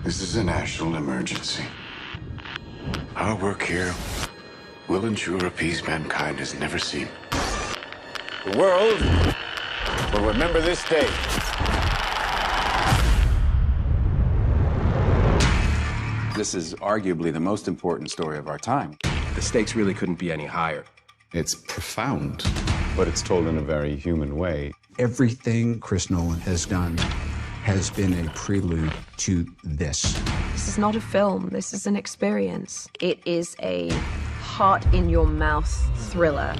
This is a national emergency. Our work here will ensure a peace mankind has never seen. The world will remember this day. This is arguably the most important story of our time. The stakes really couldn't be any higher. It's profound, but it's told in a very human way. Everything Chris Nolan has done has been a prelude to this. This is not a film, this is an experience. It is a heart-in-your-mouth thriller.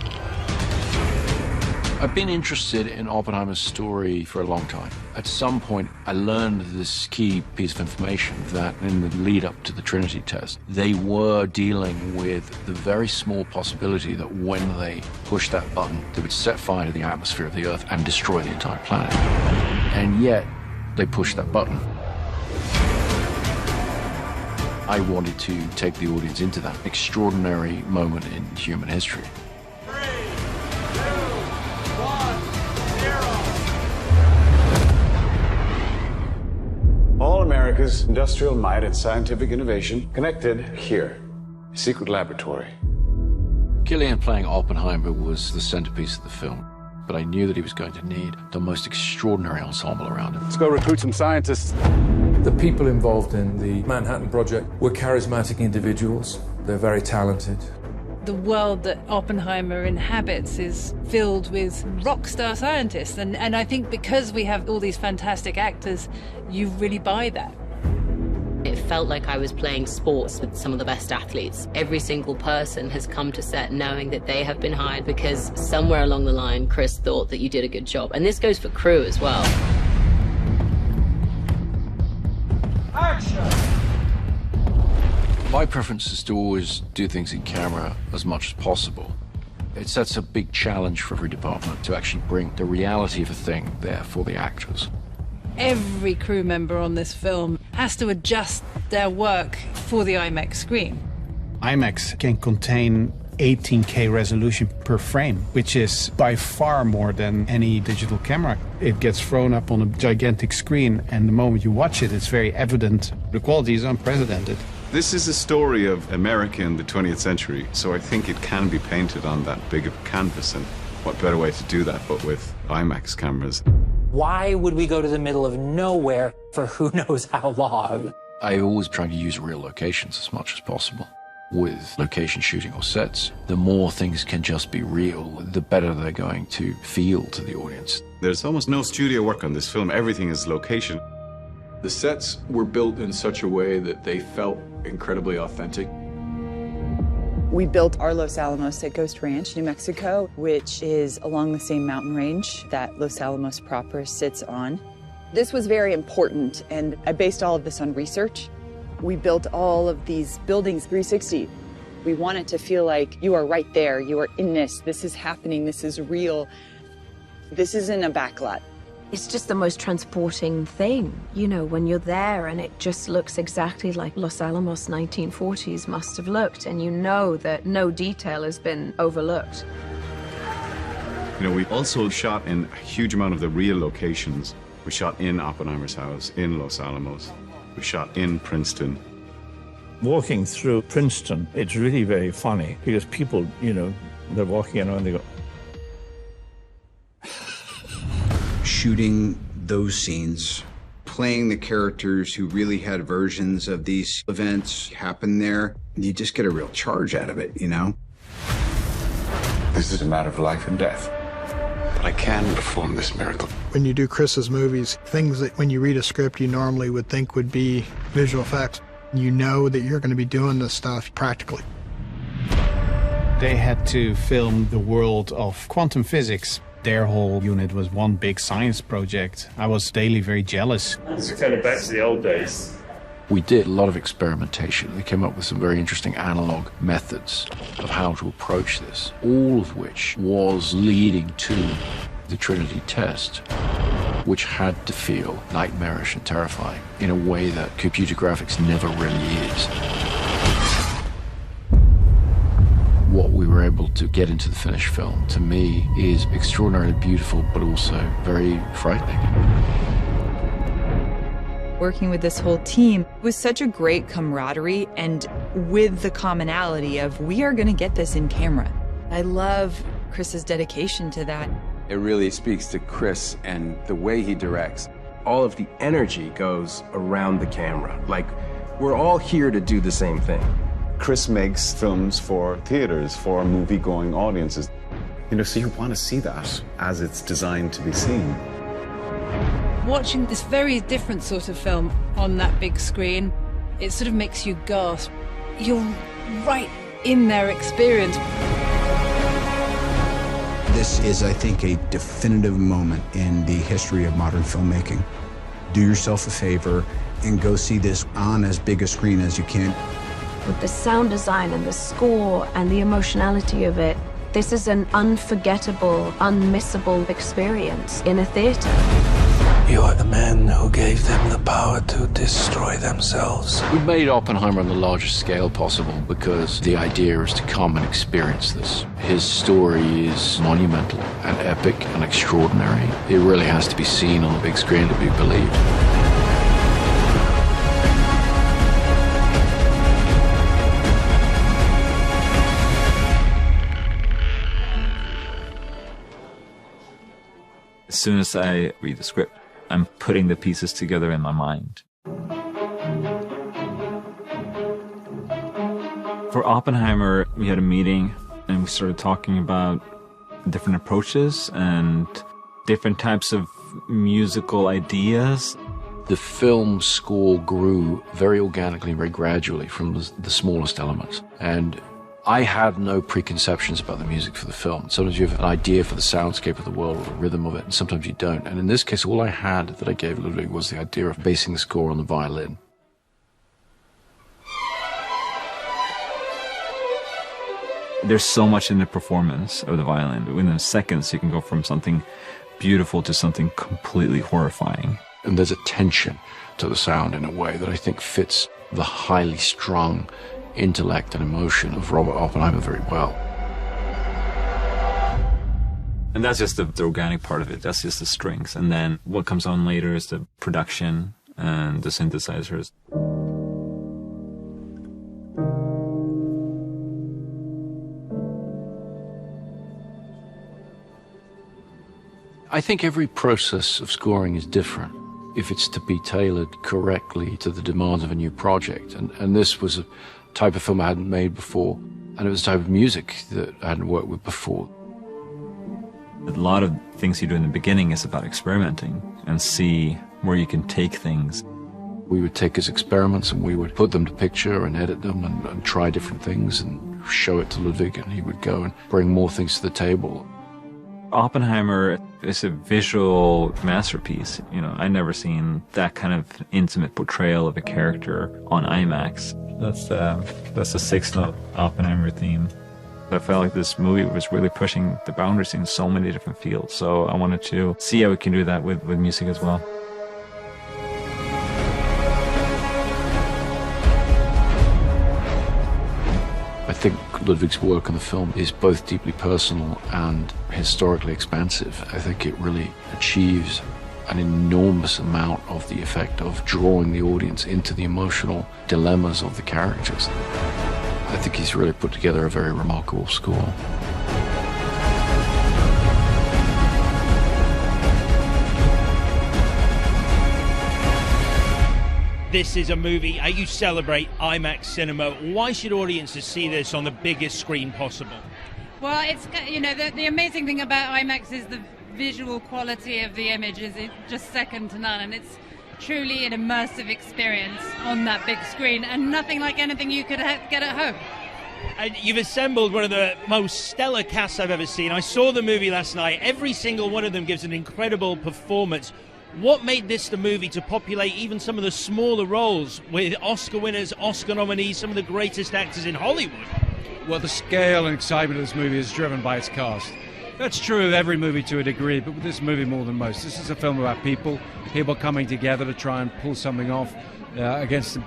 I've been interested in Oppenheimer's story for a long time. At some point, I learned this key piece of information that in the lead up to the Trinity test, they were dealing with the very small possibility that when they pushed that button, they would set fire to the atmosphere of the Earth and destroy the entire planet. And yet, they pushed that button. I wanted to take the audience into that extraordinary moment in human history. All America's industrial might and scientific innovation connected here. A secret laboratory. Cillian playing Oppenheimer was the centerpiece of the film, but I knew that he was going to need the most extraordinary ensemble around him. Let's go recruit some scientists. The people involved in the Manhattan Project were charismatic individuals. They're very talented. The world that Oppenheimer inhabits is filled with rock star scientists. And I think because we have all these fantastic actors, you really buy that. It felt like I was playing sports with some of the best athletes. Every single person has come to set knowing that they have been hired because somewhere along the line, Chris thought that you did a good job. And this goes for crew as well. Action! My preference is to always do things in camera as much as possible. It sets a big challenge for every department to actually bring the reality of a thing there for the actors. Every crew member on this film has to adjust their work for the IMAX screen. IMAX can contain 18K resolution per frame, which is by far more than any digital camera. It gets thrown up on a gigantic screen, and the moment you watch it, it's very evident. The quality is unprecedented. This is a story of America in the 20th century, so I think it can be painted on that big of a canvas, and what better way to do that but with IMAX cameras. Why would we go to the middle of nowhere for who knows how long? I always try to use real locations as much as possible. With location shooting or sets, the more things can just be real, the better they're going to feel to the audience. There's almost no studio work on this film. Everything is location. The sets were built in such a way that they felt incredibly authentic. We built our Los Alamos at Ghost Ranch, New Mexico, which is along the same mountain range that Los Alamos proper sits on. This was very important, and I based all of this on research. We built all of these buildings 360. We want it to feel like you are right there, you are in this is happening, this is real. This isn't a backlot. It's just the most transporting thing, you know, when you're there and it just looks exactly like Los Alamos 1940s must have looked, and you know that no detail has been overlooked. You know, we also shot in a huge amount of the real locations. We shot in Oppenheimer's house, in Los Alamos. We shot in Princeton. Walking through Princeton, it's really very funny because people, you know, they're walking around, they go, shooting those scenes, playing the characters who really had versions of these events happen there, you just get a real charge out of it, you know? This is a matter of life and death. But I can perform this miracle. When you do Chris's movies, things that when you read a script you normally would think would be visual effects, you know that you're going to be doing this stuff practically. They had to film the world of quantum physics. Their whole unit was one big science project. I was daily very jealous. it's kind of back to the old days. We did a lot of experimentation. We came up with some very interesting analog methods of how to approach this, all of which was leading to the Trinity test, which had to feel nightmarish and terrifying in a way that computer graphics never really is. What we were able to get into the finished film, to me, is extraordinarily beautiful, but also very frightening. Working with this whole team was such a great camaraderie, and with the commonality of we are going to get this in camera. I love Chris's dedication to that. It really speaks to Chris and the way he directs. All of the energy goes around the camera. Like, we're all here to do the same thing. Chris makes films for theaters, for movie-going audiences. You know, so you want to see that as it's designed to be seen. Watching this very different sort of film on that big screen, it sort of makes you gasp. You're right in their experience. This is, I think, a definitive moment in the history of modern filmmaking. Do yourself a favor and go see this on as big a screen as you can. With the sound design and the score and the emotionality of it, this is an unforgettable, unmissable experience in a theater. You are the man who gave them the power to destroy themselves. We made Oppenheimer on the largest scale possible because the idea is to come and experience this. His story is monumental and epic and extraordinary. It really has to be seen on the big screen to be believed. As soon as I read the script, I'm putting the pieces together in my mind. For Oppenheimer, we had a meeting and we started talking about different approaches and different types of musical ideas. The film score grew very organically, very gradually from the smallest elements. And I had no preconceptions about the music for the film. Sometimes you have an idea for the soundscape of the world or the rhythm of it, and sometimes you don't. And in this case, all I had that I gave Ludwig was the idea of basing the score on the violin. There's so much in the performance of the violin. Within seconds, you can go from something beautiful to something completely horrifying. And there's a tension to the sound in a way that I think fits the highly strung intellect and emotion of Robert Oppenheimer very well. And that's just the organic part of it. That's just the strings. And then what comes on later is the production and the synthesizers. I think every process of scoring is different if it's to be tailored correctly to the demands of a new project. And this was a type of film I hadn't made before, and it was a type of music that I hadn't worked with before. A lot of things you do in the beginning is about experimenting and see where you can take things. We would take his experiments and we would put them to picture and edit them and try different things and show it to Ludwig, and he would go and bring more things to the table. Oppenheimer is a visual masterpiece. You know, I'd never seen that kind of intimate portrayal of a character on IMAX. That's the sixth-note Oppenheimer theme. I felt like this movie was really pushing the boundaries in so many different fields. So I wanted to see how we can do that with music as well. I think Ludwig's work on the film is both deeply personal and historically expansive. I think it really achieves an enormous amount of the effect of drawing the audience into the emotional dilemmas of the characters. I think he's really put together a very remarkable score. This is a movie you celebrate IMAX cinema. Why should audiences see this on the biggest screen possible? Well, it's, you know, the amazing thing about IMAX is the visual quality of the image is just second to none, and it's truly an immersive experience on that big screen, and nothing like anything you could get at home. And you've assembled one of the most stellar casts I've ever seen. I saw the movie last night. Every single one of them gives an incredible performance. What made this the movie to populate even some of the smaller roles with Oscar winners, Oscar nominees, some of the greatest actors in Hollywood? Well, the scale and excitement of this movie is driven by its cast. That's true of every movie to a degree, but with this movie more than most. This is a film about people coming together to try and pull something off against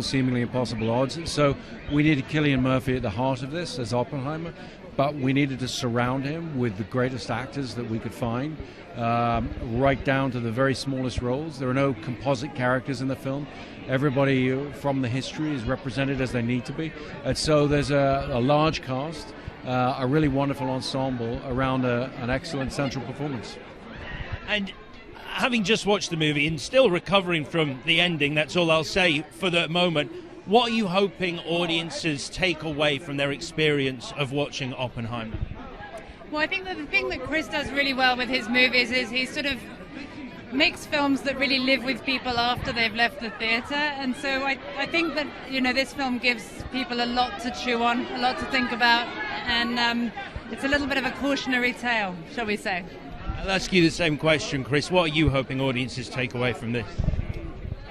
seemingly impossible odds. So we needed Cillian Murphy at the heart of this as Oppenheimer. but we needed to surround him with the greatest actors that we could find, right down to the very smallest roles. There are no composite characters in the film. Everybody from the history is represented as they need to be. And so there's a large cast, a really wonderful ensemble around an excellent central performance. And having just watched the movie and still recovering from the ending, that's all I'll say for the moment, what are you hoping audiences take away from their experience of watching Oppenheimer? Well, I think that the thing that Chris does really well with his movies is he sort of makes films that really live with people after they've left the theatre. And so I think that, you know, this film gives people a lot to chew on, a lot to think about, and it's a little bit of a cautionary tale, shall we say. I'll ask you the same question, Chris. What are you hoping audiences take away from this?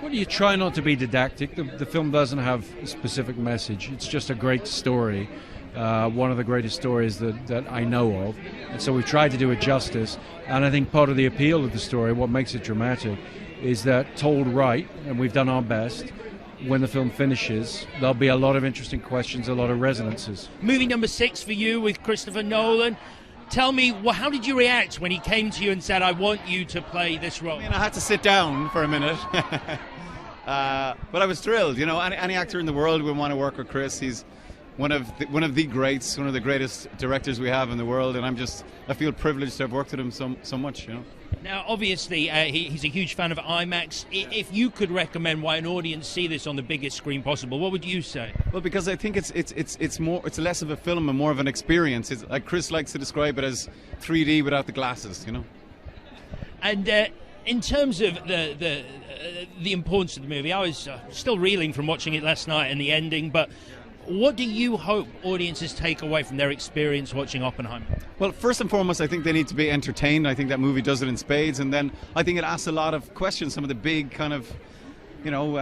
Well, you try not to be didactic. The film doesn't have a specific message. It's just a great story, one of the greatest stories that I know of. And so we tried to do it justice. And I think part of the appeal of the story, what makes it dramatic, is that told right, and we've done our best, when the film finishes, there'll be a lot of interesting questions, a lot of resonances. Movie number 6 for you with Christopher Nolan. Tell me, how did you react when he came to you and said, I want you to play this role? I mean, I had to sit down for a minute. But I was thrilled. You know, any actor in the world would want to work with Chris. He's one of the greats, one of the greatest directors we have in the world, and I feel privileged to have worked with him so much, you know. Now, obviously, he's a huge fan of IMAX. If you could recommend why an audience see this on the biggest screen possible, what would you say? Well, because I think it's less of a film and more of an experience. It's like Chris likes to describe it as 3D without the glasses, you know. And in terms of the importance of the movie, I was still reeling from watching it last night and the ending, but what do you hope audiences take away from their experience watching Oppenheimer? Well, first and foremost, I think they need to be entertained. I think that movie does it in spades. And then I think it asks a lot of questions, some of the big kind of, you know,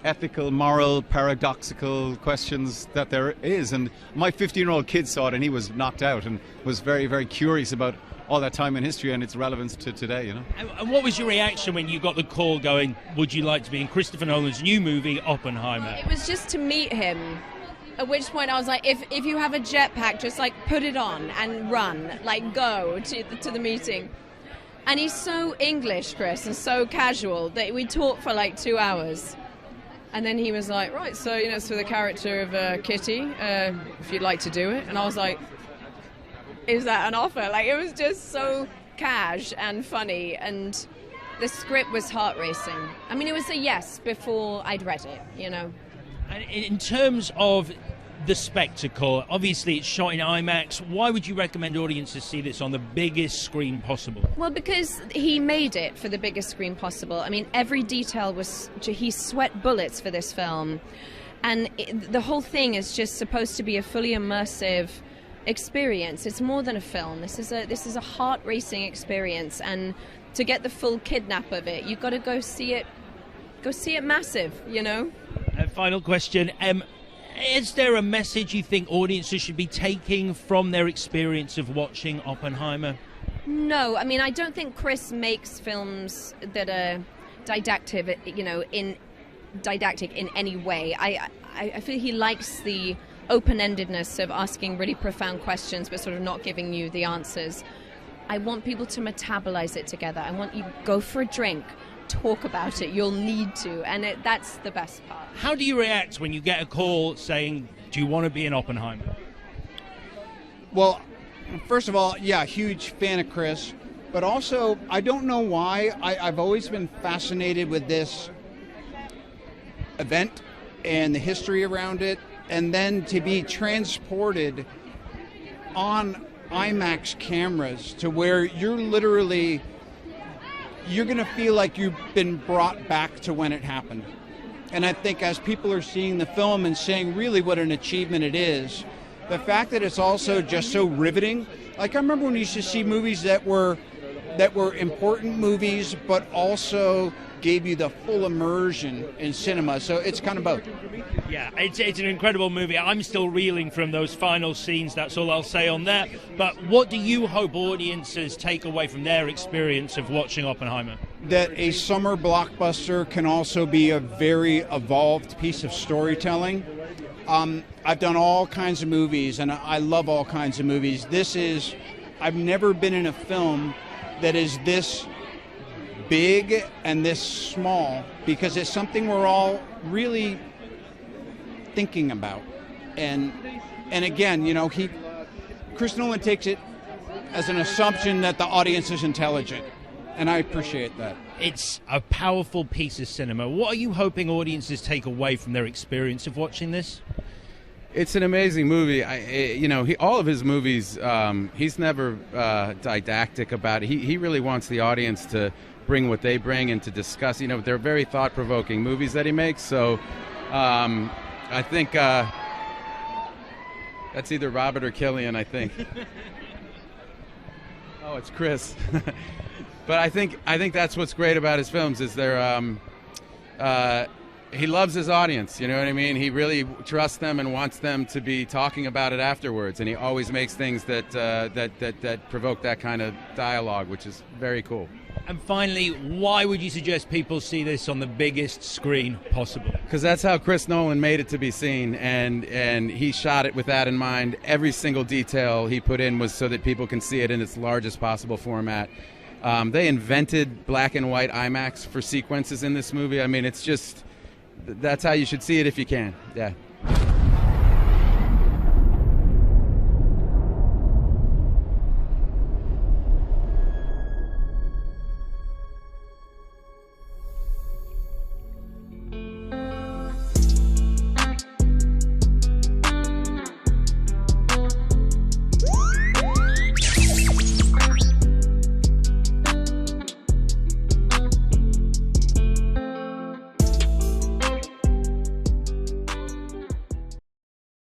ethical, moral, paradoxical questions that there is. And my 15-year-old kid saw it and he was knocked out and was very, very curious about all that time in history and its relevance to today, you know. And what was your reaction when you got the call going, would you like to be in Christopher Nolan's new movie, Oppenheimer? It was just to meet him. At which point I was like, if you have a jetpack, just like put it on and run, like go to the meeting. And he's so English, Chris, and so casual that we talked for like 2 hours. And then he was like, right, so, you know, it's for the character of Kitty, if you'd like to do it. And I was like, is that an offer? Like, it was just so cash and funny, and the script was heart-racing. I mean, it was a yes before I'd read it, you know. And in terms of the spectacle, obviously it's shot in IMAX. Why would you recommend audiences see this on the biggest screen possible? Well, because he made it for the biggest screen possible. I mean, every detail was... He sweat bullets for this film. And the whole thing is just supposed to be a fully immersive experience. It's more than a film. This is a heart-racing experience. And to get the full kidnap of it, you've got to go see it massive, you know? Final question. Is there a message you think audiences should be taking from their experience of watching Oppenheimer? No, I mean, I don't think Chris makes films that are didactic, you know, didactic in any way. I feel he likes the open-endedness of asking really profound questions but sort of not giving you the answers. I want people to metabolize it together. I want you to go for a drink, talk about it. You'll need to, and that's the best part. How do you react when you get a call saying, do you want to be in Oppenheimer? Well, first of all, yeah, huge fan of Chris, but also I don't know why I've always been fascinated with this event and the history around it, and then to be transported on IMAX cameras to where you're going to feel like you've been brought back to when it happened. And I think as people are seeing the film and saying really what an achievement it is, the fact that it's also just so riveting. Like I remember when you used to see movies that were important movies, but also gave you the full immersion in cinema. So it's kind of both. Yeah, it's an incredible movie. I'm still reeling from those final scenes. That's all I'll say on that. But what do you hope audiences take away from their experience of watching Oppenheimer? That a summer blockbuster can also be a very evolved piece of storytelling, I've done all kinds of movies, and I love all kinds of movies. I've never been in a film that is this big and this small, because it's something we're all really thinking about. And again, you know, Chris Nolan takes it as an assumption that the audience is intelligent, and I appreciate that. It's a powerful piece of cinema. What are you hoping audiences take away from their experience of watching this? It's an amazing movie. All of his movies, he's never didactic about it. He really wants the audience to bring what they bring and to discuss. You know, they're very thought-provoking movies that he makes. So I think that's either Robert or Killian, I think. Oh, it's Chris. But I think that's what's great about his films is he loves his audience, you know what I mean? He really trusts them and wants them to be talking about it afterwards, and he always makes things that provoke that kind of dialogue, which is very cool. And finally, why would you suggest people see this on the biggest screen possible? Because that's how Chris Nolan made it to be seen, and he shot it with that in mind. Every single detail he put in was so that people can see it in its largest possible format. They invented black and white IMAX for sequences in this movie. I mean, it's just... that's how you should see it if you can. Yeah.